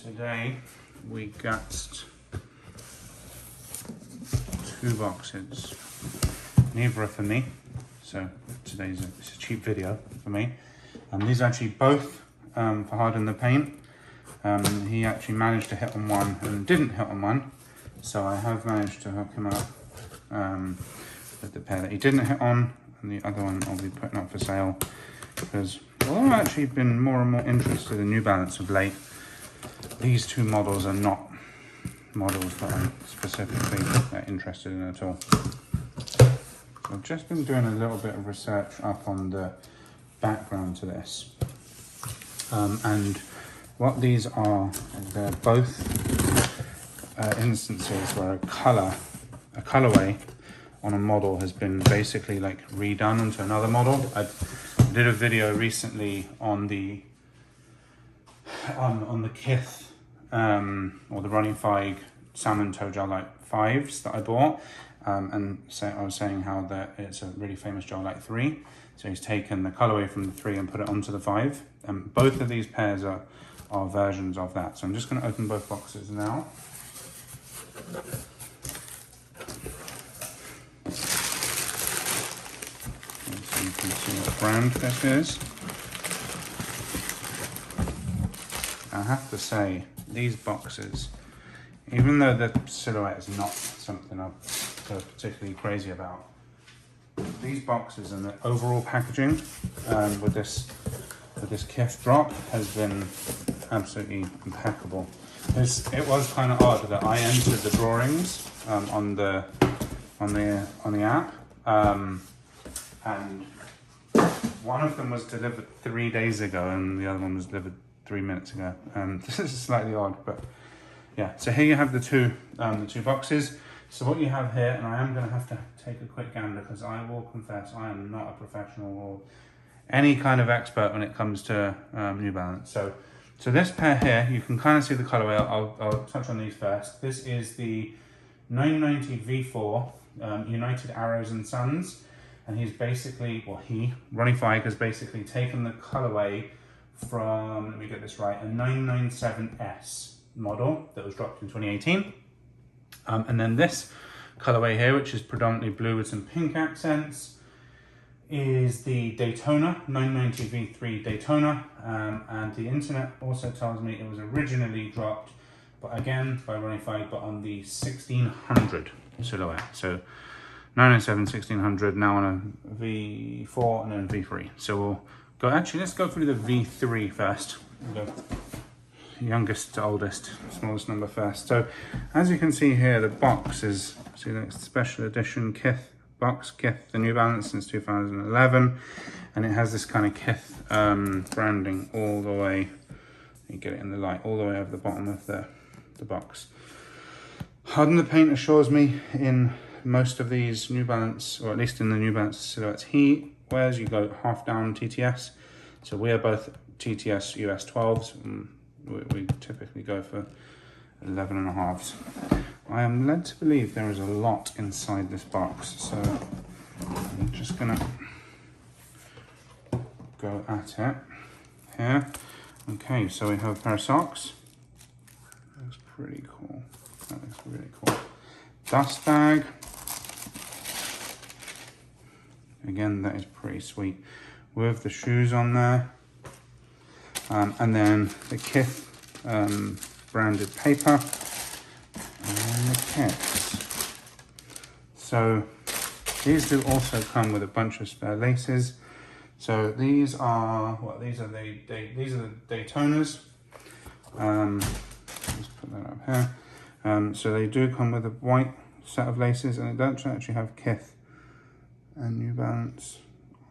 Today we got 2 boxes. Neither are for me, so it's a cheap video for me. These are actually both for Harden the Paint. He actually managed to hit on one and didn't hit on one, so I have managed to hook him up with the pair that he didn't hit on, and the other one I'll be putting up for sale because although I've actually been more and more interested in New Balance of late, these 2 models are not models that I'm specifically interested in at all. I've just been doing a little bit of research up on the background to this. And what these are, they're both instances where a colorway on a model has been basically like redone onto another model. I did a video recently on the Kith or the Running Fig Salmon Toe Gel Light 5s that I bought, and so I was saying how that it's a really famous Gel Light 3. So he's taken the colorway from the 3 and put it onto the 5. And both of these pairs are versions of that. So I'm just going to open both boxes now. So you can see what brand this is. I have to say, these boxes, even though the silhouette is not something I'm so particularly crazy about, these boxes and the overall packaging with this Kith drop has been absolutely impeccable. It was kind of odd that I entered the drawings on the app, and one of them was delivered 3 days ago and the other one was delivered 3 minutes ago. This is slightly odd, but yeah. So here you have the two boxes. So what you have here, and I am going to have to take a quick gander because I will confess I am not a professional or any kind of expert when it comes to New Balance. So this pair here, you can kind of see the colorway. I'll touch on these first. This is the 990v3 United Arrows and Sons, and he's basically, Running Fig has basically taken the colorway from, let me get this right, a 997S model that was dropped in 2018. And then this colorway here, which is predominantly blue with some pink accents, is the Daytona 990v3 Daytona. And the internet also tells me it was originally dropped, but again by Running Fig, but on the 1600 silhouette. So 997, 1600, now on a V4 and then V3. So we'll go, actually let's go through the V3 first. We'll go youngest to oldest, smallest number first. So as you can see here, the box is, see that's special edition Kith box, Kith, the New Balance since 2011, and it has this kind of Kith branding all the way, you get it in the light, all the way over the bottom of the box. Harden the Paint assures me in most of these New Balance, or at least in the New Balance silhouettes he wears, you go half down TTS. So we are both TTS US 12s. We typically go for 11.5s. I am led to believe there is a lot inside this box, so I'm just gonna go at it here. Okay, so we have a pair of socks. That's pretty cool. That looks really cool. Dust bag. Again, that is pretty sweet. With the shoes on there. And then the Kith branded paper and the kits. So these do also come with a bunch of spare laces. So these are the Daytonas. Let's put that up here. So they do come with a white set of laces, and it does actually have Kith and New Balance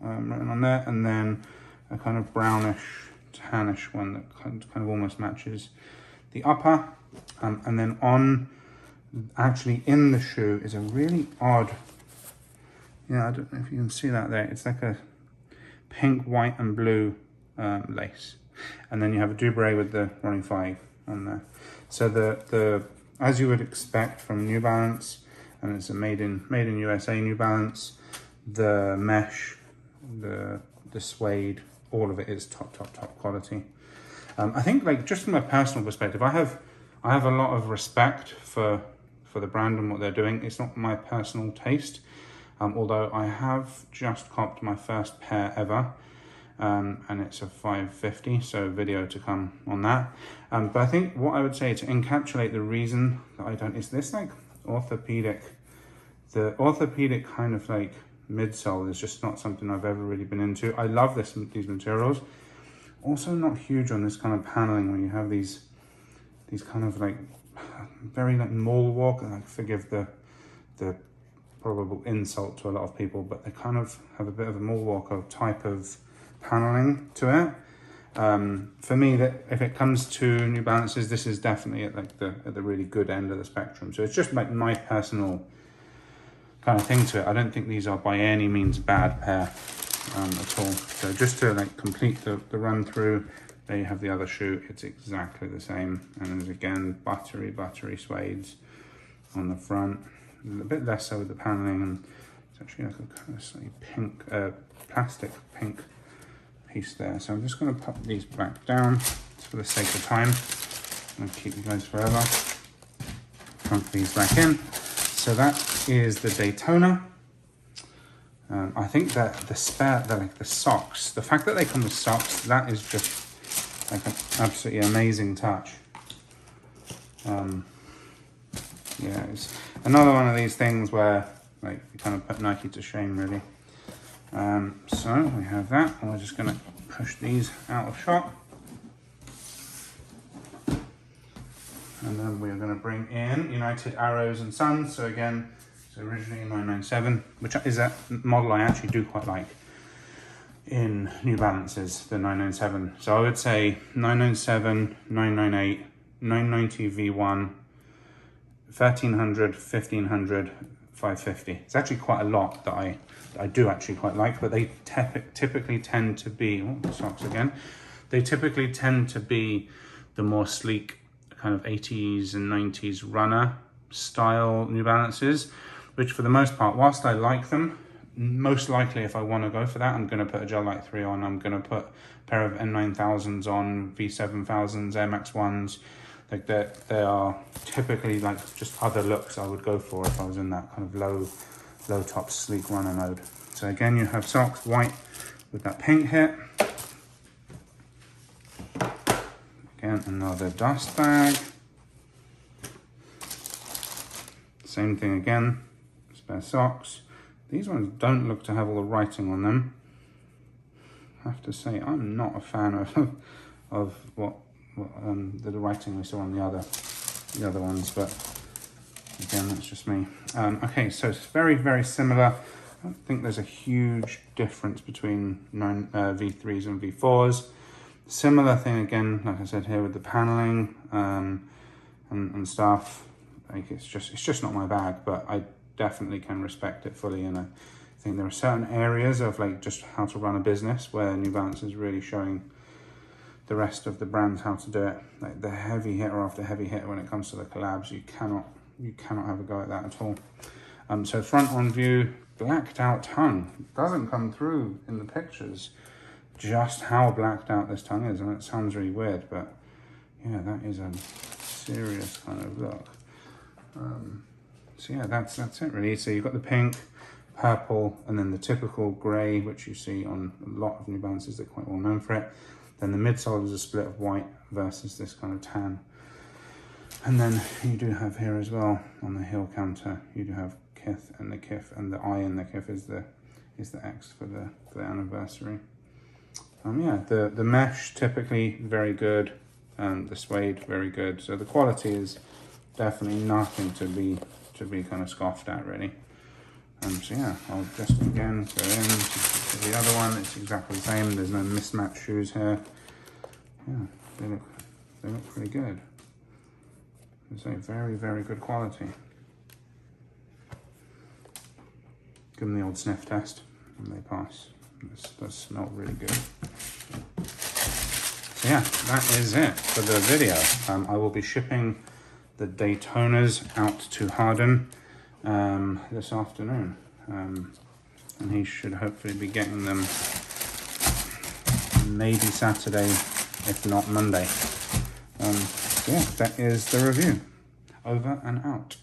written on there, and then a kind of brownish tannish one that kind of almost matches the upper, and then on, actually in the shoe is a really odd, I don't know if you can see that there, it's like a pink, white and blue lace, and then you have a Dubray with the Running Fig on there. So the as you would expect from New Balance, and it's a made in USA New Balance, the mesh, the suede, all of it is top quality. I think like just from a personal perspective, I have a lot of respect for the brand and what they're doing. It's not my personal taste, although I have just copped my first pair ever, and it's a 550, so video to come on that. But I think what I would say to encapsulate the reason that I don't is this like orthopedic, the orthopedic kind of like midsole is just not something I've ever really been into. I love these materials. Also not huge on this kind of paneling when you have these kind of like very like mall walk, and I forgive the probable insult to a lot of people, but they kind of have a bit of a mall walker type of paneling to it. For me, that if it comes to New Balances, this is definitely at like the really good end of the spectrum. So it's just like my personal kind of thing to it. I don't think these are by any means bad pair at all. So just to like complete the run through, there you have the other shoe. It's exactly the same, and there's again buttery suedes on the front. A bit less so with the paneling, and it's actually like a kind of slightly pink, plastic pink piece there. So I'm just going to pop these back down just for the sake of time. I'm going to keep you guys forever. Plunk these back in. So that is the Daytona. I think that the socks, the fact that they come with socks, that is just like an absolutely amazing touch. Yeah, it's another one of these things where like you kind of put Nike to shame, really. So we have that, and we're just going to push these out of shot, and then we're going to bring in United Arrows and Sons. So again, so originally 997, which is a model I actually do quite like in New Balances, the 997. So I would say 997, 998, 990v1, 1300, 1500, 550. It's actually quite a lot that I do actually quite like, but they typically tend to be, oh, socks again. They typically tend to be the more sleek kind of 80s and 90s runner style New Balances, which for the most part, whilst I like them, most likely if I want to go for that, I'm going to put a Gel Light 3 on. I'm going to put a pair of N9000s on, V7000s, Air Max 1s. Like they are typically like just other looks I would go for if I was in that kind of low top sleek runner mode. So again, you have socks white with that pink hit. Again, another dust bag. Same thing again, spare socks. These ones don't look to have all the writing on them. I have to say, I'm not a fan of what the writing we saw on the other ones, but again, that's just me. Okay, so it's very similar. I don't think there's a huge difference between V3s and V4s. Similar thing again, like I said here with the paneling and stuff. Like it's just not my bag, but I definitely can respect it fully, and I think there are certain areas of like just how to run a business where New Balance is really showing the rest of the brands how to do it. Like the heavy hitter after heavy hitter when it comes to the collabs, you cannot have a go at that at all. So front on view, blacked out tongue. It doesn't come through in the pictures just how blacked out this tongue is, and it sounds really weird, but yeah, that is a serious kind of look. So yeah, that's it really. So you've got the pink, purple, and then the typical grey, which you see on a lot of New Balances. They're quite well known for it. Then the midsole is a split of white versus this kind of tan. And then you do have here as well on the heel counter, you do have Kith, and the Kith, and the I in the Kith is the X for the anniversary. Yeah, the mesh typically very good, and the suede very good. So the quality is definitely nothing to be kind of scoffed at, really. So yeah, I'll just again go in to the other one. It's exactly the same. There's no mismatched shoes here. Yeah, they look pretty good. It's a very good quality. Give them the old sniff test, and they pass. This does smell really good. So yeah, that is it for the video. I will be shipping the Daytonas out to Harden this afternoon, and he should hopefully be getting them maybe Saturday if not Monday. So yeah, that is the review. Over and out.